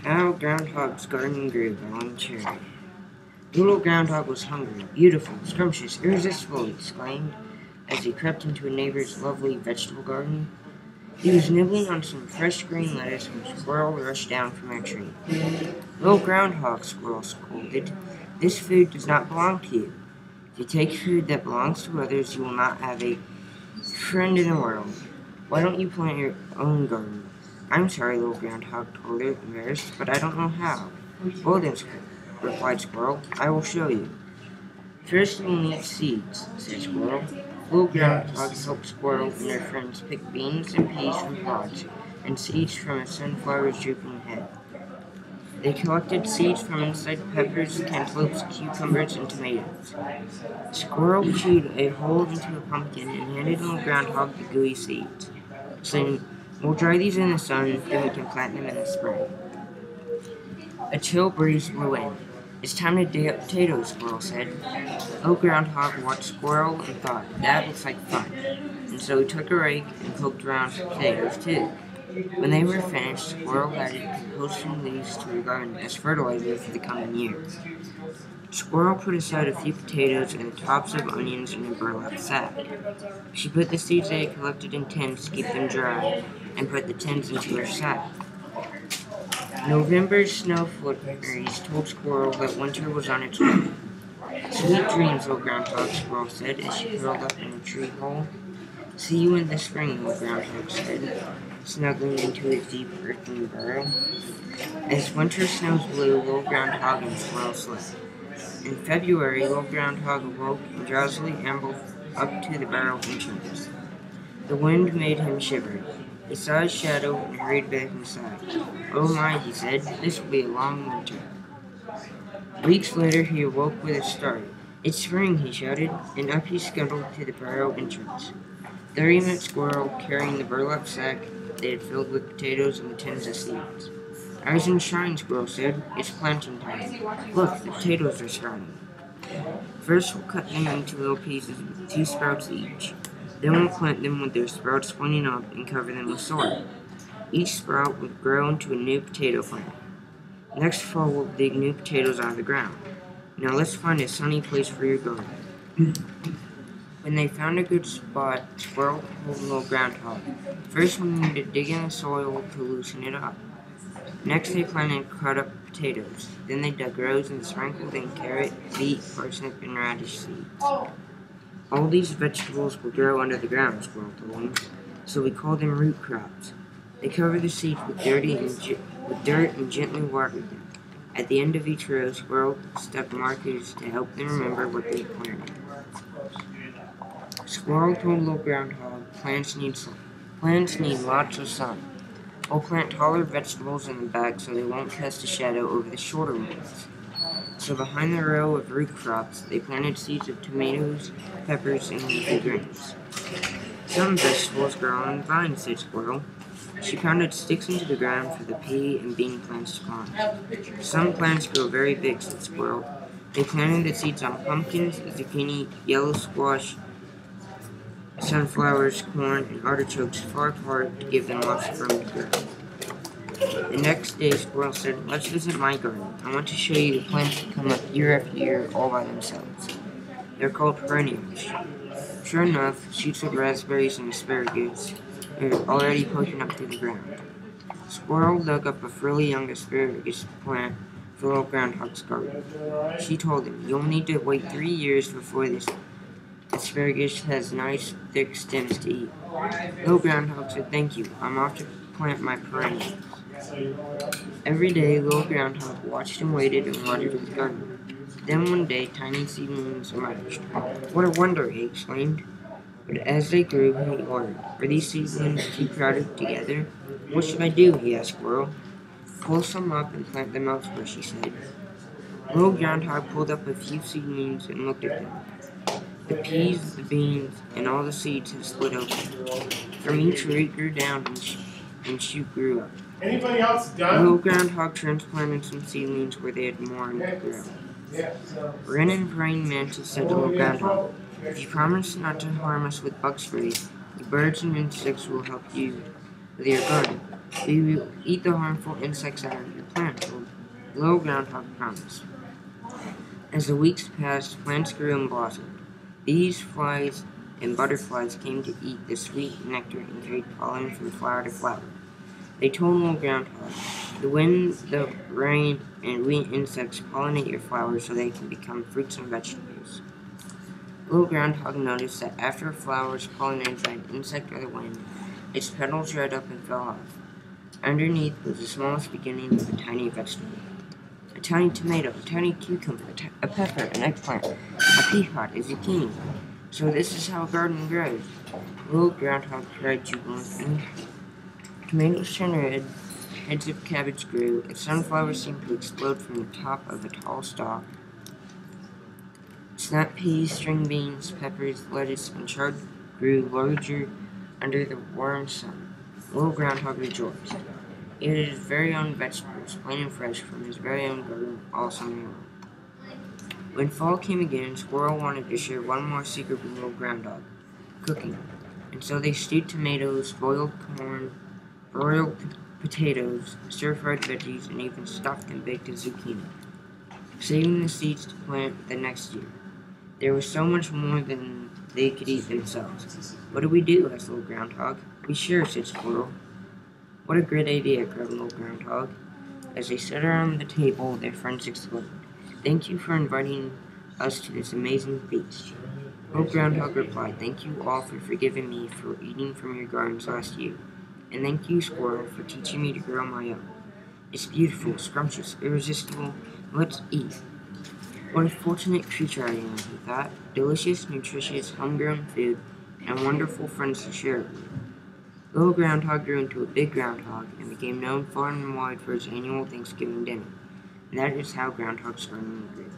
How Groundhog's Garden Grew by Lon Cherry. The little groundhog was hungry, beautiful, scrumptious, irresistible, he exclaimed, as he crept into a neighbor's lovely vegetable garden. He was nibbling on some fresh green lettuce when a squirrel rushed down from a tree. Little groundhog, Squirrel scolded, this food does not belong to you. If you take food that belongs to others, you will not have a friend in the world. Why don't you plant your own garden? I'm sorry, little groundhog told her, embarrassed, but I don't know how. Well then, replied Squirrel, I will show you. First you will need seeds, said Squirrel. Little groundhog helped Squirrel and their friends pick beans and peas from pods, and seeds from a sunflower's drooping head. They collected seeds from inside peppers, cantaloupes, cucumbers, and tomatoes. Squirrel chewed a hole into a pumpkin and handed little groundhog the gooey seeds, saying, we'll dry these in the sun, then we can plant them in the spring. A chill breeze blew in. It's time to dig up potatoes, Squirrel said. Little Groundhog watched Squirrel and thought, that looks like fun. And so he took a rake and poked around for potatoes, too. When they were finished, Squirrel added composting leaves to her garden as fertilizer for the coming year. Squirrel put aside a few potatoes and the tops of onions in a burlap sack. She put the seeds they had collected in tins to keep them dry, and put the tins into her sack. November's snow flurries told Squirrel that winter was on its way. Sweet dreams, little groundhog, Squirrel said as she curled up in a tree hole. See you in the spring, little groundhog said, snuggling into his deep earthen burrow. As winter snows blew, little groundhog and Squirrel slept. In February, little groundhog awoke and drowsily ambled up to the burrow entrance. The wind made him shiver. He saw his shadow and hurried back inside. Oh my, he said, this will be a long winter. Weeks later, he awoke with a start. It's spring, he shouted, and up he scuttled to the burrow entrance. There he met Squirrel, carrying the burlap sack they had filled with potatoes and the tins of seeds. Rise and shine, Squirrel said. It's planting time. Look, the potatoes are sprouting. First, we'll cut them into little pieces with 2 sprouts each. Then we'll plant them with their sprouts pointing up and cover them with soil. Each sprout would grow into a new potato plant. Next fall, we'll dig new potatoes out of the ground. Now let's find a sunny place for your garden. When they found a good spot, Squirrel told little groundhog, first we need to dig in the soil to loosen it up. Next they planted cut up potatoes. Then they dug rows and sprinkled in carrot, beet, parsnip, and radish seeds. All these vegetables will grow under the ground, Squirrel told him, so we call them root crops. They cover the seeds with dirt and gently water them. At the end of each row, Squirrel stuck markers to help them remember what they planted. Squirrel told little groundhog, plants need lots of sun. We'll plant taller vegetables in the back so they won't cast a shadow over the shorter ones. So behind the row of root crops, they planted seeds of tomatoes, peppers, and leafy greens. Some vegetables grow on vines, said Squirrel. She pounded sticks into the ground for the pea and bean plants to climb. Some plants grow very big, said Squirrel. They planted the seeds on pumpkins, zucchini, yellow squash, sunflowers, corn, and artichokes far apart to give them lots of room to grow. The next day, Squirrel said, let's visit my garden. I want to show you the plants that come up year after year all by themselves. They're called perennials. Sure enough, shoots of raspberries and asparagus are already poking up through the ground. Squirrel dug up a frilly young asparagus plant for little groundhog's garden. She told him, you'll need to wait 3 years before this asparagus has nice, thick stems to eat. Little groundhog said, thank you. I'm off to plant my perennials. Every day, little groundhog watched and waited and watered his garden. Then one day, tiny seedlings emerged. What a wonder, he exclaimed. But as they grew, he ordered, are these seedlings too crowded together? What should I do? He asked Squirrel. Pull some up and plant them elsewhere, she said. Little groundhog pulled up a few seedlings and looked at them. The peas, the beans, and all the seeds had split open. From each root grew down and shoot grew up. Anybody else done? Little groundhog transplanted some seedlings where they had more room to grow. Wren and praying mantis said to little groundhog, if you promise not to harm us with bug spray, the birds and insects will help you with your garden. We will eat the harmful insects out of your plants, Little Groundhog promised. As the weeks passed, plants grew and blossomed. Bees, flies, and butterflies came to eat the sweet nectar and carried pollen from flower to flower. They told Little Groundhog, the wind, the rain, and we insects pollinate your flowers so they can become fruits and vegetables. Little Groundhog noticed that after a flower was pollinated by an insect or the wind, its petals dried up and fell off. Underneath was the smallest beginning of a tiny vegetable. A tiny tomato, a tiny cucumber, a pepper, an eggplant, a pea pod, a zucchini. So this is how a garden grows. Little Groundhog cried jubilantly. Tomatoes turned red, heads of cabbage grew, and sunflowers seemed to explode from the top of a tall stalk. Snap peas, string beans, peppers, lettuce, and chard grew larger under the warm sun. Little Groundhog rejoiced. He ate his very own vegetables, plain and fresh, from his very own garden all summer long. When fall came again, Squirrel wanted to share one more secret with Little Groundhog, cooking. And so they stewed tomatoes, boiled corn, broiled potatoes, stir-fried veggies, and even stuffed and baked a zucchini, saving the seeds to plant the next year. There was so much more than they could eat themselves. What do we do? Asked Little Groundhog. We share, said Squirrel. What a great idea, cried Little Groundhog. As they sat around the table, their friends exclaimed, Thank you for inviting us to this amazing feast. Little Groundhog replied, Thank you all for forgiving me for eating from your gardens last year. And thank you, Squirrel, for teaching me to grow my own. It's beautiful, scrumptious, irresistible. Let's eat. What a fortunate creature I am, he thought. Delicious, nutritious, homegrown food, and wonderful friends to share it with. Little Groundhog grew into a big groundhog and became known far and wide for his annual Thanksgiving dinner. And that is how groundhogs garden grew.